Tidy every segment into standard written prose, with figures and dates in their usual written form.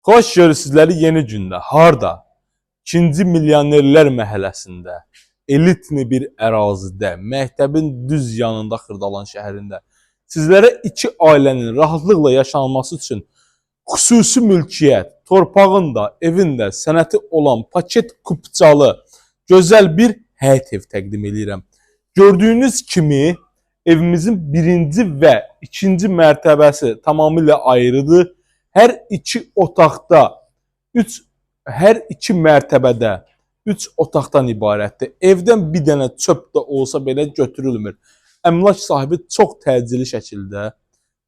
Xoş görür sizləri yeni gündə. Harda? 2-ci Milyonerlər məhəlləsində, elitli bir ərazidə, məktəbin düz yanında Xırdalan şəhərində sizlərə iki ailənin rahatlıqla yaşanması üçün xüsusi mülkiyyət, torpağın da, evin də sənəti olan paket kupçalı gözəl bir həyət ev təqdim edirəm. Gördüyünüz kimi evimizin birinci və ikinci mərtəbəsi tamamilə ayrıdır. Hər iki otaqda, hər iki mərtəbədə 3 otaqdan ibarətdir. Evdən bir dənə çöp də olsa belə götürülmür. Əmlak sahibi çox təcili şəkildə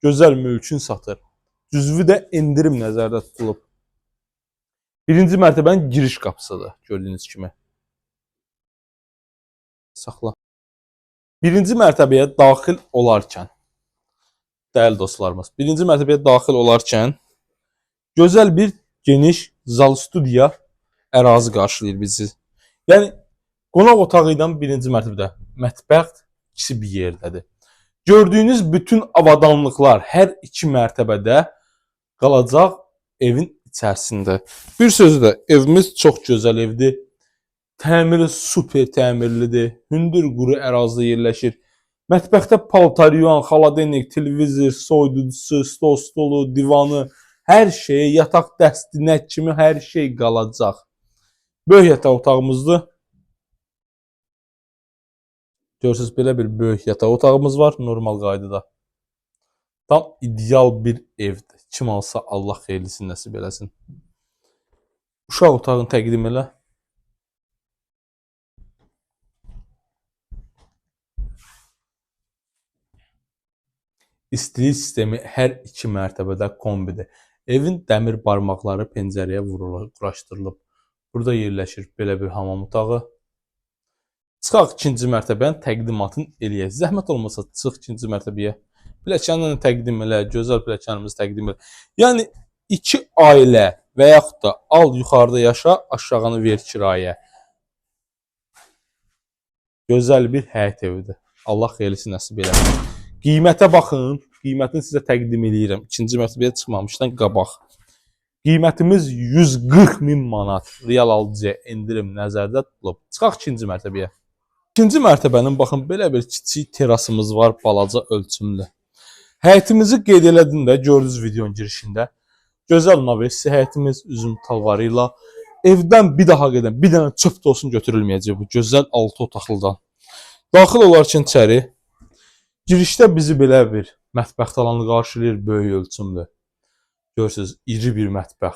gözəl mülkün satır. Cüzvi də endirim nəzərdə tutulub. Birinci mərtəbənin giriş qapısıdır, gördüyünüz kimi. Saxla. Birinci mərtəbəyə daxil olarkən, dəyərli dostlarımız, birinci mərtəbəyə daxil olarkən gözəl bir geniş zal studiya ərazi qarşılayır bizi. Yəni, qonaq otağı ilə birinci mərtəbədə mətbəx ikisi bir yerdədir. Gördüyünüz bütün avadanlıqlar hər iki mərtəbədə qalacaq evin içərisində. Bir sözlə, evimiz çox gözəl evdir. Təmiri super təmirlidir. Hündür quru ərazidə yerləşir. Mətbəxdə paltaryon, xaladenik, televizor, soyuducusu, stol stolu, divanı, hər şey, yataq dəstinə kimi hər şey qalacaq. Böyük yataq otağımızdır. Görürsünüz, belə bir böyük yataq otağımız var normal qaydada. Tam ideal bir evdir. Kim alsa Allah xeyirlisini nəsib eləsin. Uşaq otağını təqdim elə. İstilik sistemi hər iki mərtəbədə kombidir. Evin dəmir barmaqları pəncərəyə quraşdırılıb. Burada yerləşir belə bir hamam otağı. Çıxaq ikinci mərtəbənin təqdimatını eləyək. Zəhmət olmasa çıx ikinci mərtəbəyə. Pilləkənini təqdim elə, gözəl pilləkənimizi təqdim elə. Yəni iki ailə və yaxud da al yuxarıda yaşa, aşağını ver kirayə. Gözəl bir həyət evidir. Allah xeyirlisini nəsib eləsin. Qiymətə baxın. Qiymətini sizə təqdim edirəm. İkinci mərtəbəyə çıxmamışdan qabaq. Qiymətimiz 140.000 manat. Real alıcıya endirim nəzərdə tutulub. Çıxaq ikinci mərtəbəyə. İkinci mərtəbənin baxın belə bir kiçik terasımız var, balaca ölçümlü. Həyətimizi qeyd elədim də gördüyünüz videonun girişində. Gözəl mavesi həyətimiz üzüm talvarı ilə. Evdən bir daha gedən, bir dənə çöp də olsun götürülməyəcək bu gözəl 6 otaqlıdan. Daxil olarkən içəri, girişdə bizi belə bir mətbəx talanı qarşılayır, böyük ölçümlü. Görürsünüz, iri bir mətbəx.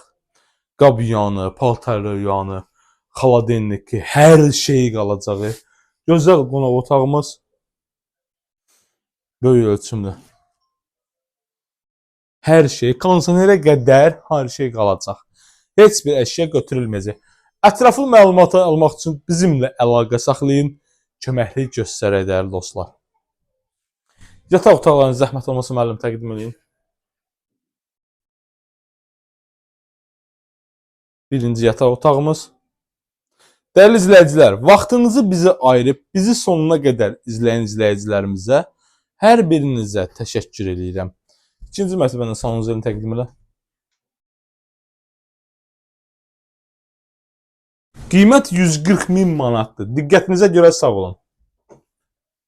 Qab yanı, paltar yanı, xaladenlik, hər şey qalacağı. Gözəl qonaq otağımız. Böyük ölçümlü. Hər şey, kondisionerə qədər hər şey qalacaq. Heç bir əşya götürülməyəcək. Ətraflı məlumatı almaq üçün bizimlə əlaqə saxlayın. Köməklik göstərək dəyərli dostlar. Yataq otaqlarını zəhmət olmasa müəllim təqdim edin. Birinci yataq otağımız. Dəyərli izləyicilər, vaxtınızı bizi ayırıb, bizi sonuna qədər izləyən izləyicilərimizə hər birinizə təşəkkür edirəm. İkinci mərtəbənin sanuzelini təqdim elə. Qiymət 140.000 manatdır. Diqqətinizə görə sağ olun.